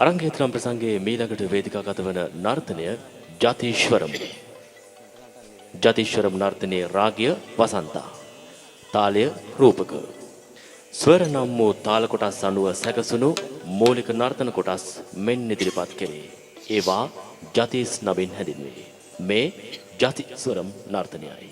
අරංගේතරම් ප්‍රසංගයේ මීළඟට වේදිකාගත වන නර්තනය ජාතීශ්වරම්. ජාතීශ්වරම් නර්තනයේ රාගය වසන්තා. තාලය රූපක. ස්වර නම් වූ තාල කොටස් අනුව සැකසුණු මූලික නර්තන කොටස් මෙන් ඉදිරිපත් කෙරේ. ඒවා ජාතීස් නමින් හැඳින්වේ. මේ ජාතීස්වරම් නර්තනයයි.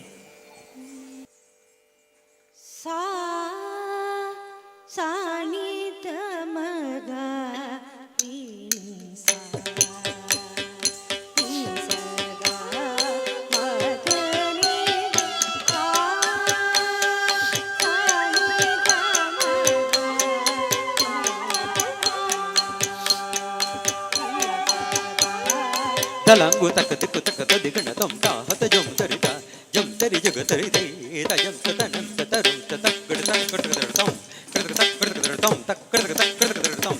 Dalangu tak tik tak digna tom ta hat jom tarita jom tari jag tari te ta jam satanam satarum tak gad tak gad tom tom tak gad tom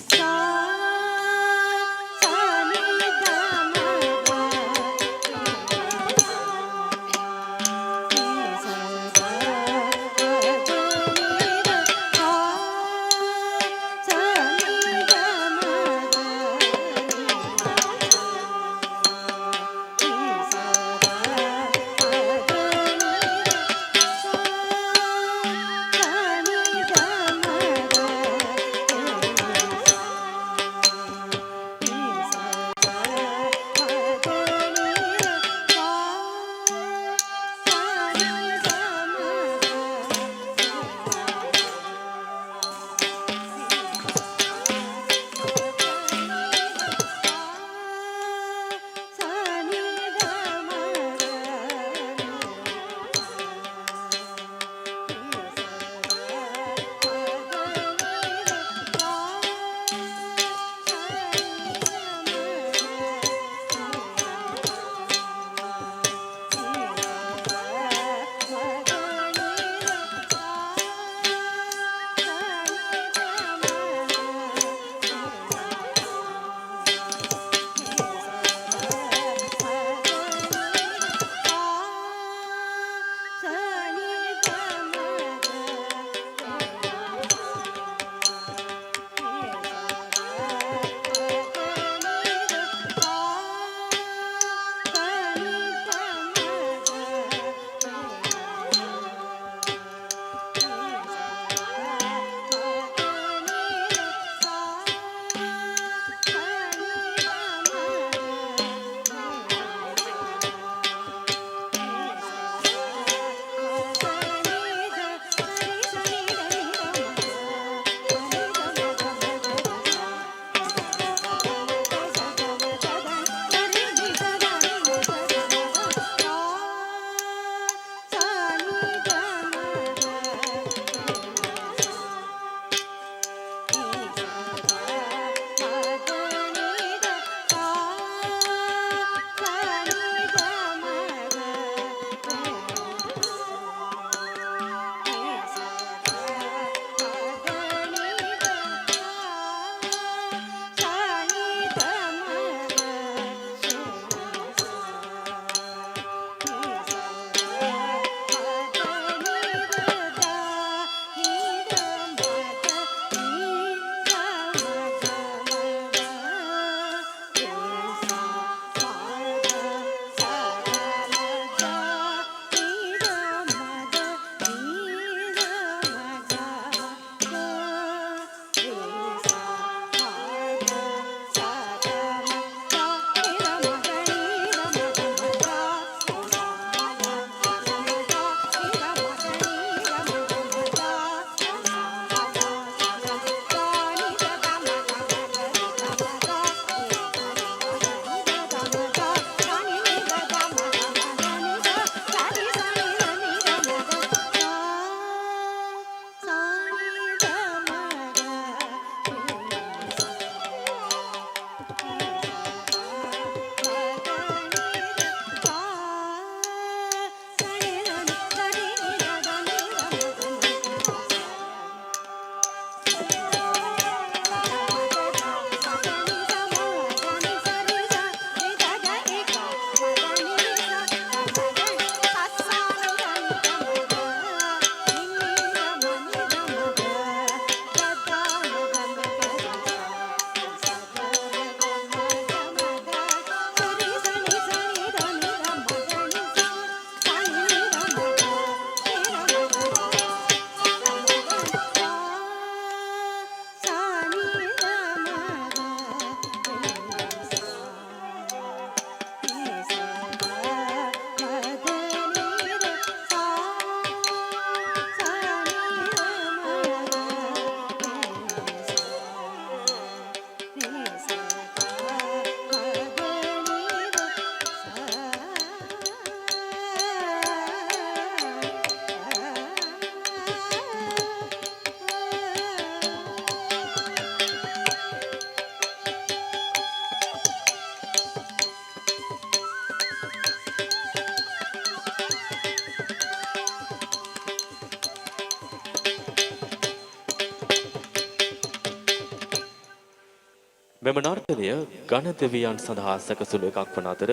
මෙම නර්තනය ගණ දෙවියන් සඳහා සැකසුණු එකක් වන අතර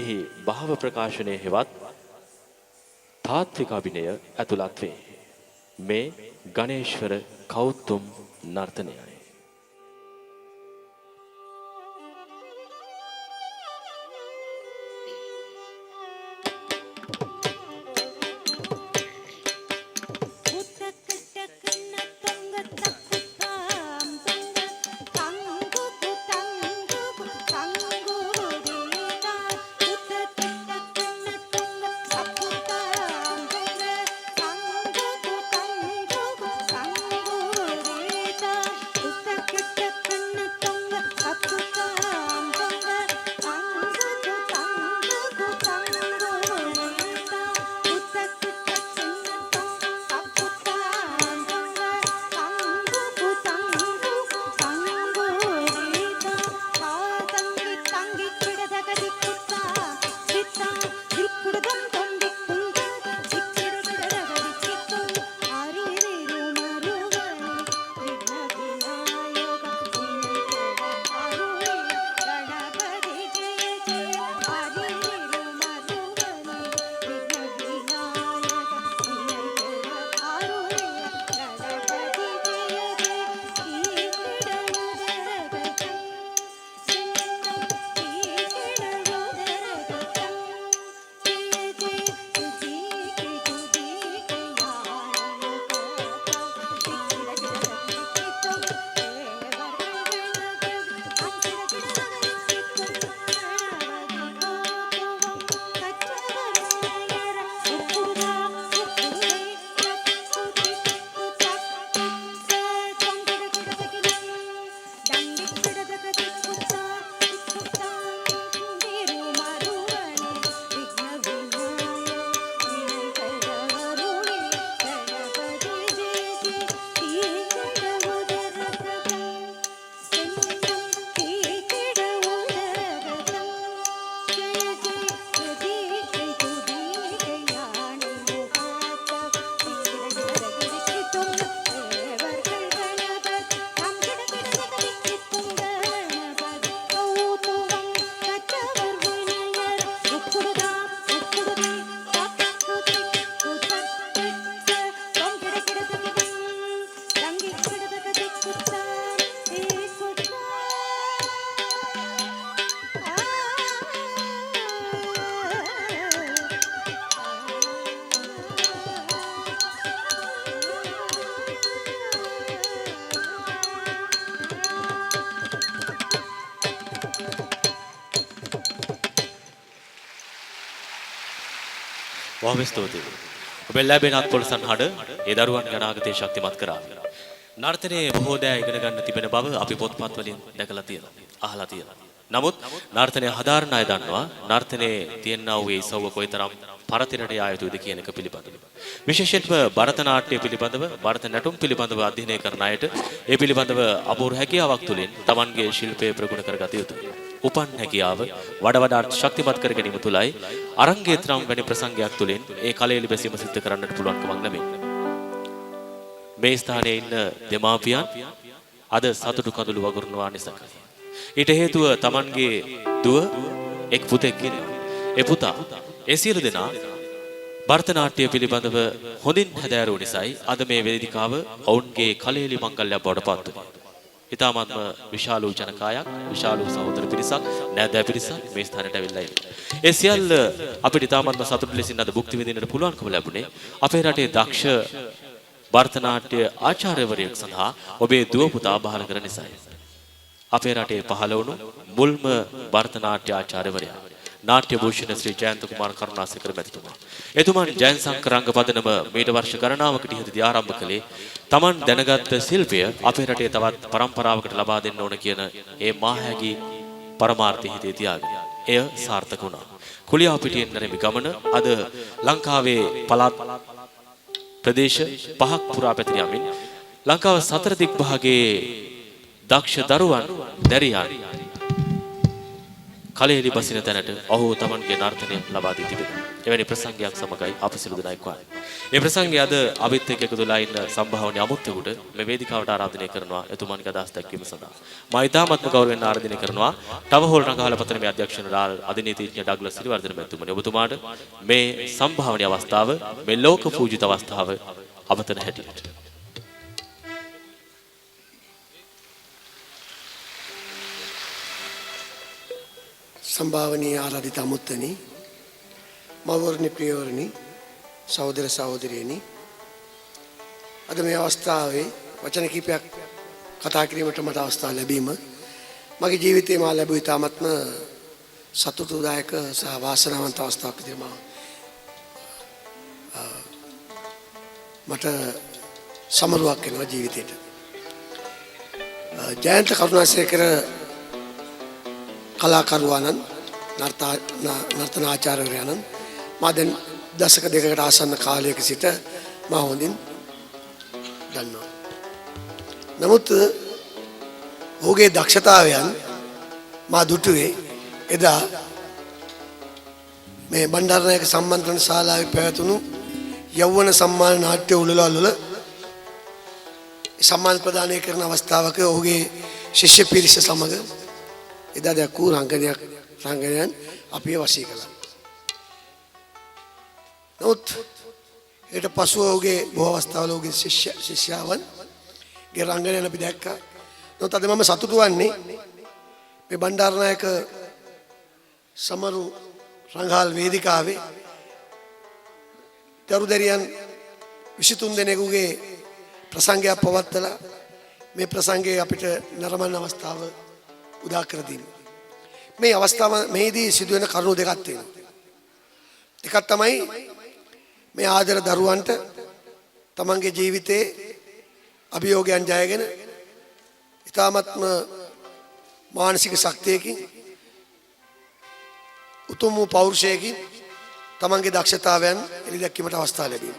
එහි භාව ප්‍රකාශනය හෙවත් තාත්වික අභිනය ඇතුළත් වේ. මේ ගණේශ්වර කෞතුම් නර්තනයයි. බොහොම ස්තුතියි. ඔබ ලැබෙන අත්පොලසන් හඩ ඒ දරුවන් අනාගතේ ශක්තිමත් කරා. නර්තනයේ බොහෝ දෑ ඉගෙන ගන්න තිබෙන බව අපි පොත්පත් වලින් දැකලා තියෙනවා. අහලා තියෙනවා. නමුත් නර්තනය හදාරන අය දන්නවා නර්තනයේ තියෙනා වූ ඒ ඉසව්ව කොයිතරම් පරතරයට යා යුතුද කියන එක පිළිබඳව. විශේෂයෙන්ම භරත නාට්‍ය පිළිබඳව, භරත නැටුම් පිළිබඳව අධ්‍යයනය කරන අයට ඒ පිළිබඳව අපූර්ව හැකියාවක් තුළින් Tamanගේ ශිල්පය ප්‍රගුණ කරගත යුතුයි. උපන් හැකියාව වඩා වඩාත් ශක්තිමත් කර ගැනීම තුලයි අරංගේත්‍රම් වැනි ප්‍රසංගයක් තුළින් ඒ කලෙලි බැසීම සිද්ධ කරන්නට පුළුවන්කමක් ලැබෙන්නේ. මේ ස්ථානයේ ඉන්න දෙමාපියන් අද සතුටු කඳුළු වගුරුනවා නිසායි. ඊට හේතුව Tamanගේ දුව එක් පුතෙක් කෙනෙක්. ඒ පුතා ඒ සියලු දෙනා භරත නාට්‍ය පිළිබඳව හොඳින් හැදෑරුව නිසායි අද මේ වේදිකාව ඔවුන්ගේ කලෙලි මංගල්‍යයක් බවට පත් වුණා. ඉතාමත්ම විශාල වූ ජනකායක්, විශාල වූ සහෝදර පිරිසක්, නෑදෑ පිරිසක් මේ ස්ථානයට ඇවිල්ලා ඉන්නේ. ඒ සියල්ල අපිට ඉතාමත්ම සතුටු ලෙසින් අද භුක්ති විඳින්නට පුළුවන්කම ලැබුණේ අපේ රටේ දක්ෂ භරත නාට්‍ය ආචාර්යවරයෙක් සඳහා ඔබේ දුව පුතා බහල කරන නිසායි. අපේ රටේ පහළ වුණු මුල්ම භරත නාට්‍ය ආචාර්යවරයා නාට්‍ය භූෂණ ශ්‍රී ජයන්ත කුමාර කරුණාසේකර මැතිතුමා. එතුමන් ජයන් සංකර රංග පදනම මීට වර්ෂ ගණනාවකට ඉහතදී ආරම්භ කළේ Taman දැනගත් ශිල්පය අපේ රටේ තවත් පරම්පරාවකට ලබා දෙන්න ඕන කියන ඒ මාහැගී පරමාර්ථය හිතේ තියාගෙන එය සාර්ථක වුණා. කුලියාපිටියෙන් නැරඹි ගමන අද ලංකාවේ පළාත් ප්‍රදේශ 5ක් පුරා පැතිර යමින් ලංකාව සතර දික් භාගයේ දක්ෂ දරුවන් දැරියන් කලෙලි බසින තැනට ඔහු තමන්ගේ නර්තනය ලබා දී තිබෙනවා. එවැනි ප්‍රසංගයක් සමගයි අප සිළු දෙනා එක්වන්නේ. මේ ප්‍රසංගය අද අවිත් එක්ක එකතු වෙලා ඉන්න සම්භාවනීය අමුත්තුකට මේ වේදිකාවට ආරාධනය කරනවා එතුමන්ගේ අදහස් දැක්වීම සඳහා. මා ඉතාමත්ම ගෞරවයෙන් ආරාධනය කරනවා ටව හෝල් රංගහල පතන මේ අධ්‍යක්ෂ ජනරාල් අධිනීතිඥ ඩග්ලස් සිරිවර්ධන මැතිතුමනි ඔබතුමාට මේ සම්භාවනීය අවස්ථාව මේ ලෝක පූජිත අවස්ථාව අවතන හැටියට संभावनीय आराधित अमुत्तनी मवरनी प्रियवरनी सहोदर सहोदरियनी අද මේ අවස්ථාවේ වචන කිහිපයක් කතා කිරීමට මට අවස්ථාව ලැබීම මගේ ජීවිතේ මා ලැබුව ඉතාමත්ම සතුටුදායක සහ වාසනාවන්ත අවස්ථාවක් විදිහට මට සමරුවක් වෙනවා ජීවිතේට. ජයන්ත කරුණාසේකර කලාකරුවාණන් නර්තනාචාර්යවරයාණන් මා දැන් දශක දෙකකට ආසන්න කාලයක සිට මා හොඳින් දන්නවා. නමුත් ඔහුගේ දක්ෂතාවයන් මා දුටුවේ එදා මේ බණ්ඩාරනායක සම්මන්ත්‍රණ ශාලාවේ පැවතුණු යෞවන සම්මාන නාට්‍ය උළෙලවල සම්මාන ප්‍රදානය කරන අවස්ථාවක ඔහුගේ ශිෂ්‍ය පිරිස සමග එදා දැක්වූ රංගනයන් අපිව වශී කළා. නමුත් ඊට පසුව ඔහුගේ බොහෝ අවස්ථාවල ඔහුගේ ශිෂ්‍යාවන්ගේ රංගනයන් අපි දැක්කා. නමුත් අද මම සතුටු වන්නේ මේ බණ්ඩාරනායක සමරු රංගහල් වේදිකාවේ දරුදරියන් 23 දෙනෙකුගේ ප්‍රසංගයක් පවත්වලා මේ ප්‍රසංගය අපිට නරඹන අවස්ථාව උදා කර දීම. මේ අවස්ථාව මේදී සිදුවෙන කරුණු දෙකක් තියෙනවා. එකක් තමයි මේ ආදර දරුවන්ට තමන්ගේ ජීවිතයේ අභියෝගයන් ජයගෙන ඉතාමත්ම මානසික ශක්තියකින් උතුම් වූ පෞරුෂයකින් තමන්ගේ දක්ෂතාවයන් එළිදැක්වීමට අවස්ථාව ලැබීම.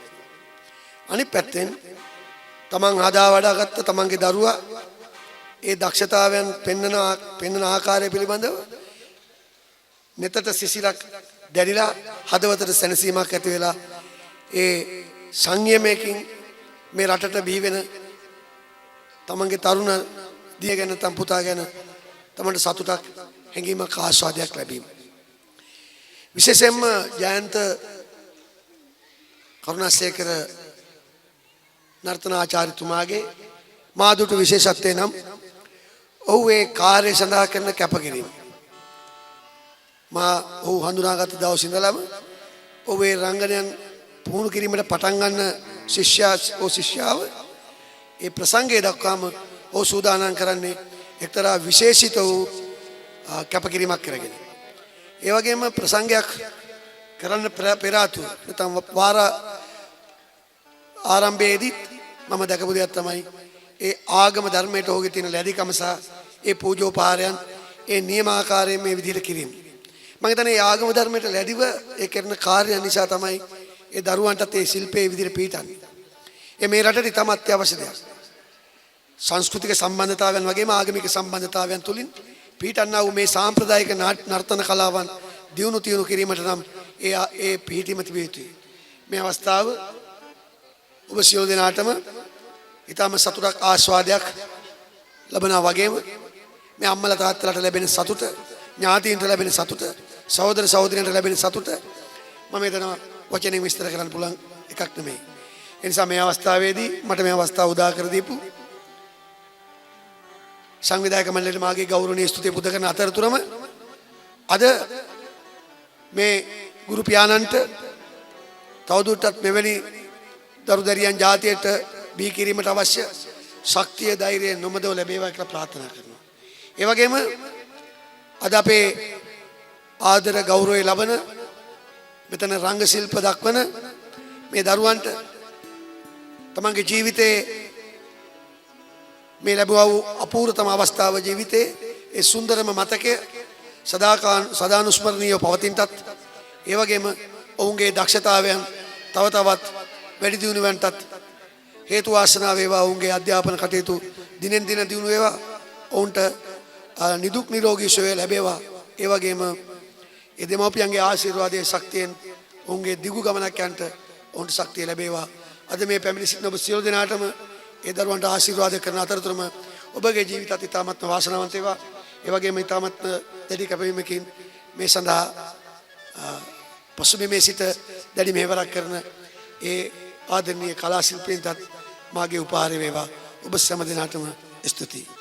අනිත් පැත්තෙන් තමන් හදා වඩාගත්ත තමන්ගේ දරුවා ඒ දක්ෂතාවයන් පෙන්වන ආකාරය පිළිබඳව neතට සිසිලක් දැරිලා හදවතට සැනසීමක් ඇති වෙලා ඒ සංයමයෙන් මේ රටට බිහි වෙන තමන්ගේ තරුණ දිය ගැන තම පුතා ගැන තමන්ට සතුටක් හැඟීමක් ආස්වාදයක් ලැබීම. විශේෂයෙන්ම ජයන්ත කරුණාසේකර නර්තනාචාර්යතුමාගේ මා දුටු විශේෂත්වය නම් ඔහු ඒ කාර්ය සඳහා කරන කැපකිරීම. මා ඔහු හඳුනාගත් දවස් ඉඳලම ඔහු ඒ රංගනයන් පුහුණු කිරීමට පටන් ගන්න ශිෂ්‍යාව ඒ ප්‍රසංගය දක්වාම ඔහු සූදානම් කරන්නේ එක්තරා විශේෂිත වූ කැපකිරීමක් කරගෙන. ඒ වගේම ප්‍රසංගයක් කරන්න පෙර ආතුව නැත්නම් වාර ආරම්භයේදී මම දැකපු දෙයක් තමයි ඒ ආගම ධර්මයට ඔහුගේ තියෙන ලැබිකම සහ ඒ පූජෝපහාරයන් ඒ නියමාකාරයෙන් මේ විදිහට කිරීම. මම හිතන්නේ ඒ ආගම ධර්මයට ලැබිව ඒ කරන කාර්ය නිසා තමයි ඒ දරුවන්ටත් ඒ ශිල්පයේ විදිහට පිළිටන්නේ. ඒ මේ රටට ඉතාම අත්‍යවශ්‍ය දෙයක්. සංස්කෘතික සම්බන්ධතාවයන් වගේම ආගමික සම්බන්ධතාවයන් තුලින් පිළිටන්නා වූ මේ සාම්ප්‍රදායික නර්තන කලාවන් දියුණු තියුණු කිරීමට නම් ඒ පිළිටීම තිබිය යුතුයි. මේ අවස්ථාව ඔබ සියලු දෙනාටම ඊටම සතුටක් ආස්වාදයක් ලබනවා වගේම මේ අම්මලා තාත්තලාට ලැබෙන සතුට, ඥාතීන්ට ලැබෙන සතුට, සහෝදර සහෝදරියන්ට ලැබෙන සතුට මම හිතනවා වචනෙන් විස්තර කරන්න පුළුවන් එකක් නෙමෙයි. ඒ නිසා මේ අවස්ථාවේදී මට මේ අවස්ථාව උදා කර දීපු සංවිධායක මණ්ඩලයට මාගේ ගෞරවනීය ස්තුතිය පුද කරන අතරතුරම අද මේ ගුරු පියාණන්ට තවදුරටත් මෙවැනි දරුදරියන් ජාතියට බිහි කිරීමට අවශ්‍ය ශක්තිය ධෛර්යය නොමදව ලැබේවා කියලා ප්‍රාර්ථනා කරනවා. ඒ වගේම අද අපේ ආදර ගෞරවය ලබන මෙතන රංග ශිල්ප දක්වන මේ දරුවන්ට තමන්ගේ ජීවිතයේ මේ ලැබුවා වූ අපූර්වතම අවස්ථාව ජීවිතයේ ඒ සුන්දරම මතකය සදානුස්මරණීයව පවතිනටත් ඒ වගේම ඔවුන්ගේ දක්ෂතාවයන් තව තවත් වැඩි දියුණුවන්ටත් හේතු වාසනා වේවා. ඔවුන්ගේ අධ්‍යාපන කටයුතු දිනෙන් දින දියුණු වේවා. ඔවුන්ට නිදුක් නිරෝගී සුවය ලැබේවා. ඒ වගේම ඒ දෙමව්පියන්ගේ ආශිර්වාදයේ ශක්තියෙන් ඔවුන්ගේ දිගු ගමනක් යන්නට ඔවුන්ට ශක්තිය ලැබේවා. අද මේ පැමිණි සිටින ඔබ සියලු දෙනාටම ඒ දරුවන්ට ආශිර්වාද කරන අතරතුරම ඔබගේ ජීවිතත් ඉතාමත්ම වාසනාවන්ත වේවා. ඒ වගේම ඉතාමත්ම දැඩි කැපවීමකින් මේ සඳහා පසුබිමේ සිට දැඩි මෙහෙවරක් කරන ඒ ආදරණීය කලා ශිල්පීන්ටත් මාගේ උපහාරය වේවා. ඔබ සෑම දිනකටම ස්තුතියි.